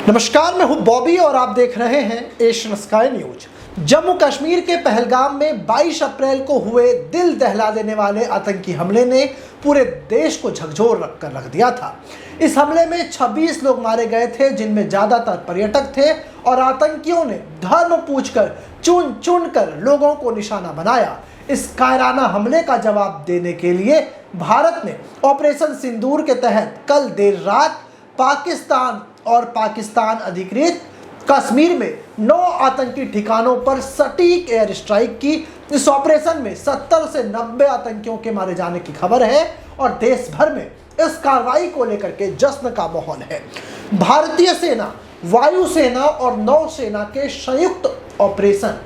नमस्कार, मैं हूं बॉबी और आप देख रहे हैं Asian sky news. Jammu Kashmir के पहलगाम में 22 अप्रैल को हुए दिल दहला देने वाले आतंकी हमले ने पूरे देश को झकझोर रख दिया था। इस हमले में 26 लोग मारे गए थे, जिनमें ज्यादातर पर्यटक थे और आतंकियों ने धर्म पूछकर चुन चुन कर लोगों को निशाना बनाया। इस कायराना हमले का जवाब देने के लिए भारत ने ऑपरेशन सिंदूर के तहत कल देर रात पाकिस्तान और पाकिस्तान अधिकृत कश्मीर में 9 आतंकी ठिकानों पर सटीक एयर स्ट्राइक की। इस ऑपरेशन में 70 से 90 आतंकियों के मारे जाने की खबर है और देश भर में इस कार्रवाई को लेकर के जश्न का माहौल है। भारतीय सेना, वायुसेना और नौसेना के संयुक्त ऑपरेशन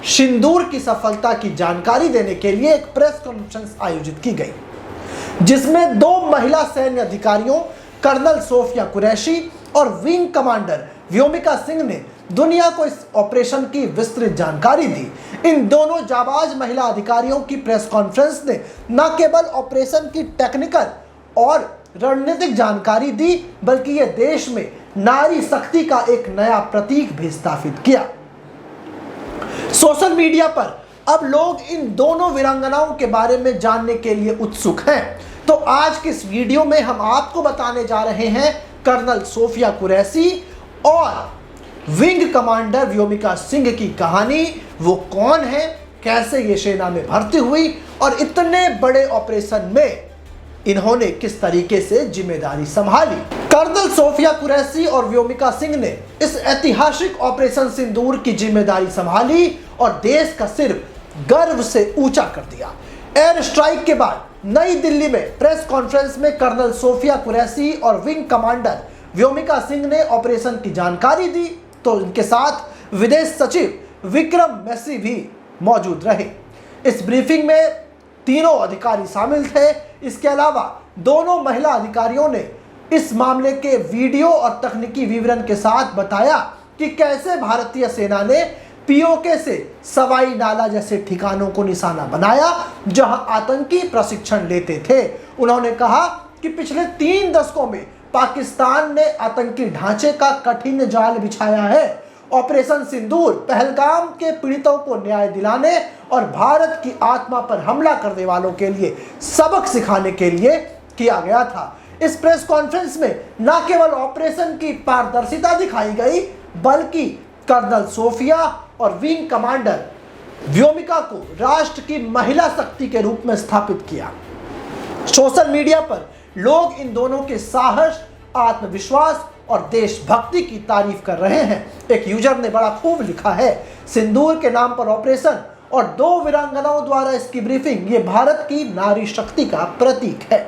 सिंदूर की सफलता की जानकारी देने के लिए एक प्रेस कॉन्फ्रेंस आयोजित की गई, जिसमें 2 महिला सैन्य अधिकारियों कर्नल सोफिया कुरैशी और विंग कमांडर व्योमिका सिंह ने दुनिया को इस ऑपरेशन की विस्तृत जानकारी दी। इन दोनों जाबाज महिला अधिकारियों की प्रेस कॉन्फ्रेंस ने न केवल ऑपरेशन की टेक्निकल और रणनीतिक जानकारी दी, बल्कि यह देश में नारी शक्ति का एक नया प्रतीक भी स्थापित किया। सोशल मीडिया पर अब लोग इन दोनों वीरांगनाओं के बारे में जानने के लिए उत्सुक हैं, तो आज के इस वीडियो में हम आपको बताने जा रहे हैं कर्नल सोफिया कुरैशी और विंग कमांडर व्योमिका सिंह की कहानी। वो कौन है, कैसे ये सेना में भर्ती हुई और इतने बड़े ऑपरेशन में इन्होंने किस तरीके से जिम्मेदारी संभाली। कर्नल सोफिया कुरैशी और व्योमिका सिंह ने इस ऐतिहासिक ऑपरेशन सिंदूर की जिम्मेदारी संभाली और देश का सिर्फ गर्व से ऊंचा कर दिया। एयर स्ट्राइक के बाद नई दिल्ली में प्रेस कॉन्फ्रेंस में कर्नल सोफिया कुरैशी और विंग कमांडर व्योमिका सिंह ने ऑपरेशन की जानकारी दी, तो उनके साथ विदेश सचिव विक्रम मैसी भी मौजूद रहे। इस ब्रीफिंग में तीनों अधिकारी शामिल थे। इसके अलावा दोनों महिला अधिकारियों ने इस मामले के वीडियो और तकनीकी विवरण के साथ बताया कि कैसे भारतीय सेना ने पीओके से सवाई नाला जैसे ठिकानों को निशाना बनाया, जहां आतंकी प्रशिक्षण लेते थे। उन्होंने कहा कि पिछले 3 दशकों में पाकिस्तान ने आतंकी ढांचे का कठिन जाल बिछाया है। ऑपरेशन सिंदूर पहलगाम के पीड़ितों को न्याय दिलाने और भारत की आत्मा पर हमला करने वालों के लिए सबक सिखाने के लिए किया गया था। इस प्रेस कॉन्फ्रेंस में न केवल ऑपरेशन की पारदर्शिता दिखाई गई, बल्कि कर्नल सोफिया और विंग कमांडर व्योमिका को राष्ट्र की महिला शक्ति के रूप में स्थापित किया। सोशल मीडिया पर लोग इन दोनों के साहस, आत्मविश्वास और देशभक्ति की तारीफ कर रहे हैं। एक यूजर ने बड़ा खूब लिखा है, सिंदूर के नाम पर ऑपरेशन और 2 वीरांगनाओं द्वारा इसकी ब्रीफिंग, ये भारत की नारी शक्ति का प्रतीक है।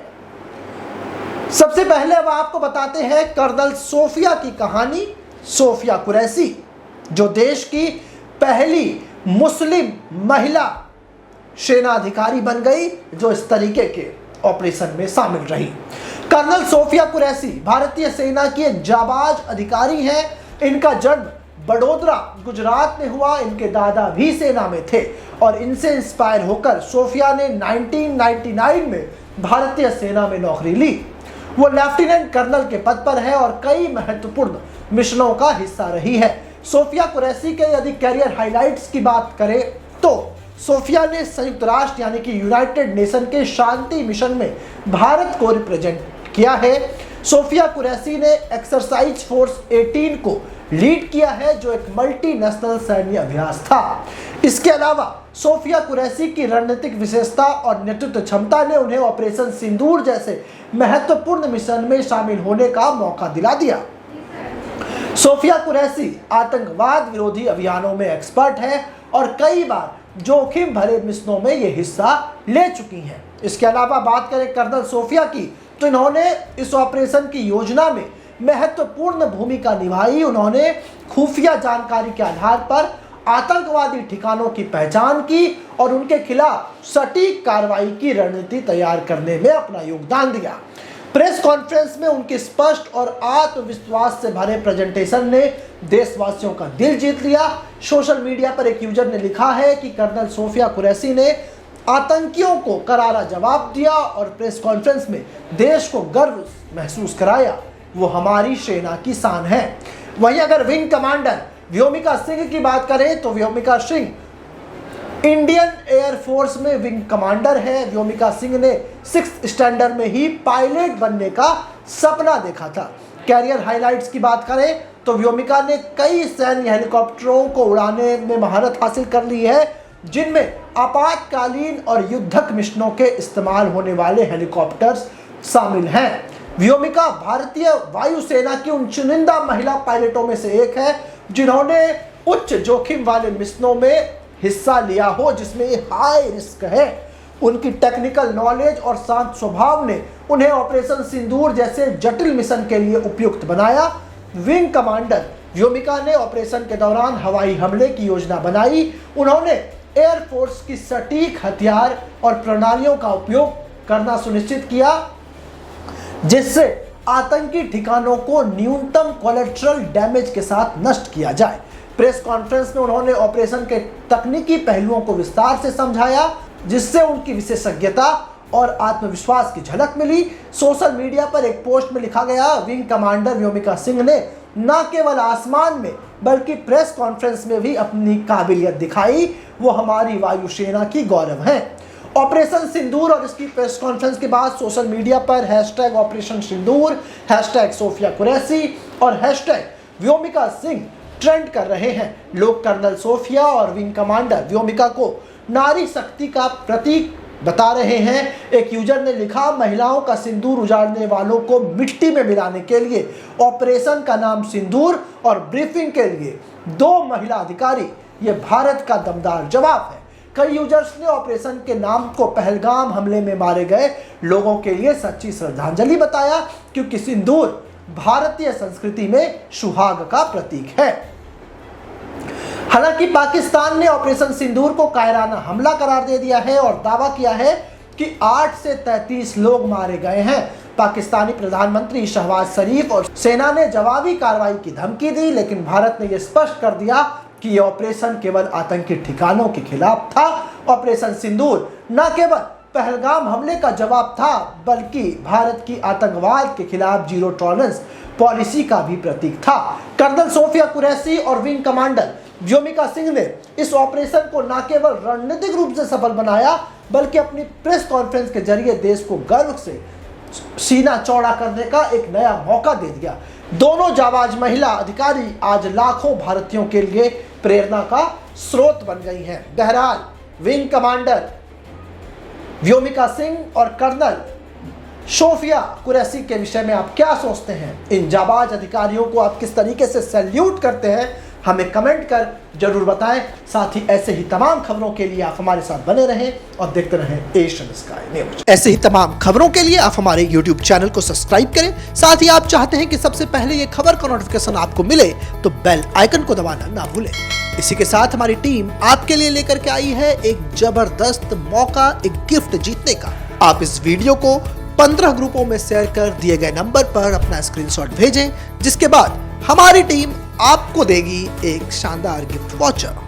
सबसे पहले अब आपको बताते हैं कर्नल सोफिया की कहानी। सोफिया कुरैशी जो देश की पहली मुस्लिम महिला सेना अधिकारी बन गई, जो इस तरीके के ऑपरेशन में शामिल रही। कर्नल सोफिया कुरैशी भारतीय सेना की एक जाबाज अधिकारी हैं। इनका जन्म बड़ोदरा, गुजरात में हुआ। इनके दादा भी सेना में थे और इनसे इंस्पायर होकर सोफिया ने 1999 में भारतीय सेना में नौकरी ली। वो लेफ्टिनेंट कर्नल के पद पर है और कई महत्वपूर्ण मिशनों का हिस्सा रही है। सोफिया कुरैशी के यदि कैरियर हाइलाइट्स की बात करें तो सोफिया ने संयुक्त राष्ट्र यानी कि यूनाइटेड नेशन के शांति मिशन में भारत को रिप्रेजेंट किया है। सोफिया कुरैशी ने एक्सरसाइज फोर्स 18 को लीड किया है, जो एक मल्टीनेशनल सैन्य अभ्यास था। इसके अलावा सोफिया कुरैशी की रणनीतिक विशेषता और नेतृत्व क्षमता ने उन्हें ऑपरेशन सिंदूर जैसे महत्वपूर्ण मिशन में शामिल होने का मौका दिला दिया। सोफिया कुरैशी आतंकवाद विरोधी अभियानों में एक्सपर्ट है और कई बार जोखिम भरे मिशनों में ये हिस्सा ले चुकी हैं। इसके अलावा बात करें कर्नल सोफिया की, तो इन्होंने इस ऑपरेशन की योजना में महत्वपूर्ण भूमिका निभाई। उन्होंने खुफिया जानकारी के आधार पर आतंकवादी ठिकानों की पहचान की और उनके खिलाफ सटीक कार्रवाई की रणनीति तैयार करने में अपना योगदान दिया। प्रेस कॉन्फ्रेंस में उनके स्पष्ट और आत्मविश्वास से भरे प्रेजेंटेशन ने देशवासियों का दिल जीत लिया। सोशल मीडिया पर एक यूजर ने लिखा है कि कर्नल सोफिया कुरैशी ने आतंकियों को करारा जवाब दिया और प्रेस कॉन्फ्रेंस में देश को गर्व महसूस कराया। वो हमारी सेना की शान है। वहीं अगर विंग कमांडर व्योमिका सिंह की बात करें तो व्योमिका सिंह इंडियन एयरफोर्स में विंग कमांडर है। व्योमिका सिंह ने 6th स्टैंडर्ड में ही पायलट बनने का सपना देखा था। कैरियर हाइलाइट्स की बात करें तो व्योमिका ने कई सैन्य हेलीकॉप्टरों को उड़ाने में महारत हासिल कर ली है, जिनमें आपातकालीन और युद्धक मिशनों के इस्तेमाल होने वाले हेलीकॉप्टर्स शामिल हैं। व्योमिका भारतीय वायुसेना की उन चुनिंदा महिला पायलटों में से एक है जिन्होंने उच्च जोखिम वाले मिशनों में हिस्सा लिया हो, जिसमें हाई रिस्क है। उनकी टेक्निकल नॉलेज और शांत स्वभाव ने उन्हें ऑपरेशन सिंदूर जैसे जटिल मिशन के लिए उपयुक्त बनाया। विंग कमांडर व्योमिका ने ऑपरेशन के दौरान हवाई हमले की योजना बनाई। उन्होंने एयरफोर्स की सटीक हथियार और प्रणालियों का उपयोग करना सुनिश्चित किया, जिससे आतंकी ठिकानों को न्यूनतम कोलैटरल डैमेज के साथ नष्ट किया जाए। प्रेस कॉन्फ्रेंस में उन्होंने ऑपरेशन के तकनीकी पहलुओं को विस्तार से समझाया, जिससे उनकी विशेषज्ञता और आत्मविश्वास की झलक मिली। सोशल मीडिया पर एक पोस्ट में लिखा गया, विंग कमांडर व्योमिका सिंह ने न केवल आसमान में बल्कि प्रेस कॉन्फ्रेंस में भी अपनी काबिलियत दिखाई। वो हमारी वायुसेना की गौरव हैं। ऑपरेशन सिंदूर और इसकी प्रेस कॉन्फ्रेंस के बाद सोशल मीडिया पर हैशटैग ऑपरेशन सिंदूर, हैशटैग सोफिया कुरैशी और हैशटैग व्योमिका सिंह ट्रेंड कर रहे हैं। लोग कर्नल सोफिया और विंग कमांडर व्योमिका को नारी शक्ति का प्रतीक बता रहे हैं। एक यूजर ने लिखा, महिलाओं का सिंदूर उजाड़ने वालों को मिट्टी में मिलाने के लिए ऑपरेशन का नाम सिंदूर और ब्रीफिंग के लिए 2 महिला अधिकारी, ये भारत का दमदार जवाब है। कई यूजर्स ने ऑपरेशन के नाम को पहलगाम हमले में मारे गए लोगों के लिए सच्ची श्रद्धांजलि बताया, क्योंकि सिंदूर भारतीय संस्कृति में सुहाग का प्रतीक है। हालांकि पाकिस्तान ने ऑपरेशन सिंदूर को कायराना हमला करार दे दिया है और दावा किया है कि 8 से 33 लोग मारे गए हैं। पाकिस्तानी प्रधानमंत्री शहबाज शरीफ और सेना ने जवाबी कार्रवाई की धमकी दी, लेकिन भारत ने यह स्पष्ट कर दिया कि यह ऑपरेशन केवल आतंकी ठिकानों के खिलाफ था। ऑपरेशन सिंदूर न केवल पहलगाम हमले का जवाब था, बल्कि भारत की आतंकवाद के खिलाफ जीरो टॉलरेंस पॉलिसी का भी प्रतीक था। कर्नल सोफिया कुरैशी और विंग कमांडर व्योमिका सिंह ने इस ऑपरेशन को न केवल रणनीतिक रूप से सफल बनाया, बल्कि अपनी प्रेस कॉन्फ्रेंस के जरिए देश को गर्व से सीना चौड़ा करने का एक नया मौका दे दिया। दोनों जाबाज महिला अधिकारी आज लाखों भारतीयों के लिए प्रेरणा का स्रोत बन गई हैं। बहरहाल, विंग कमांडर व्योमिका सिंह और कर्नल सोफिया कुरैशी के विषय में आप क्या सोचते हैं? इन जाबाज अधिकारियों को आप किस तरीके से सैल्यूट करते हैं? हमें कमेंट कर जरूर बताएं। साथ ही ऐसे ही तमाम खबरों के लिए आप हमारे साथ बने रहें और देखते रहें एशियन स्काई न्यूज। ऐसे ही तमाम खबरों के लिए आप हमारे YouTube चैनल को सब्सक्राइब करें। साथ ही आप चाहते हैं कि सबसे पहले ये खबर का नोटिफिकेशन आपको मिले तो बेल आइकन को दबाना ना भूलें। इसी के साथ हमारी टीम आपके लिए लेकर के आई है एक जबरदस्त मौका, एक गिफ्ट जीतने का। आप इस वीडियो को 15 ग्रुपों में शेयर कर दिए गए नंबर पर अपना स्क्रीनशॉट भेजें, जिसके बाद हमारी टीम आपको देगी एक शानदार गिफ्ट वाउचर।